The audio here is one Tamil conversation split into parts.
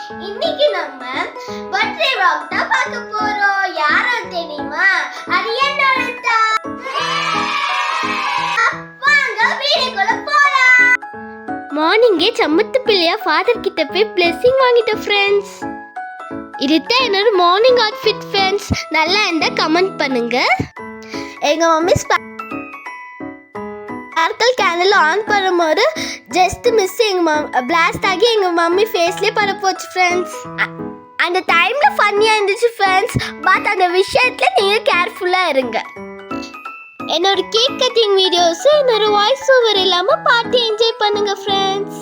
இன்னைக்கு நம்ம பர்த்டே vlog தான் பார்க்க போறோம். யாரோ தெரியுமா? அது என்னோட வாங்க வீடியோக்குள்ள போலாம். மார்னிங்கே சம்மத்து பிள்ளையா ஃபாதர் கிட்ட போய் பிளெஸிங் வாங்கிட்டோம் ஃப்ரெண்ட்ஸ். இதுதான் என்னோட மார்னிங் அவுட்ஃபிட் ஃப்ரெண்ட்ஸ். நல்லா இருந்தா கமெண்ட் பண்ணுங்க. எங்க மம்மி ஸ்பார்க்கல் கேண்டில் ஆன் பண்ணும்போது ஜஸ்ட் மிஸ் பிளாஸ்ட் ஆகி எங்கள் மம்மி ஃபேஸ்லேயே பட போச்சு ஃப்ரெண்ட்ஸ். அந்த டைமில் ஃபன்னியாக இருந்துச்சு ஃப்ரெண்ட்ஸ். பட் அந்த விஷயத்தில் நீங்கள் கேர்ஃபுல்லாக இருங்க. என்னோட கேக் கட்டிங் வீடியோஸும் என்னோட வாய்ஸ் ஓவர் இல்லாமல் பார்த்து என்ஜாய் பண்ணுங்க ஃப்ரெண்ட்ஸ்.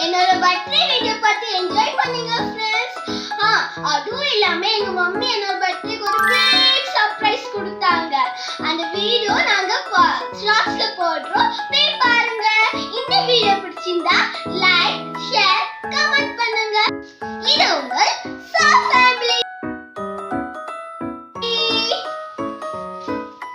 என்னோட பர்த்டே வீடியோ பார்த்து என்ஜாய் பண்ணுங்க ஃப்ரெண்ட்ஸ். அதுவும் இல்லாம எங்க மம்மி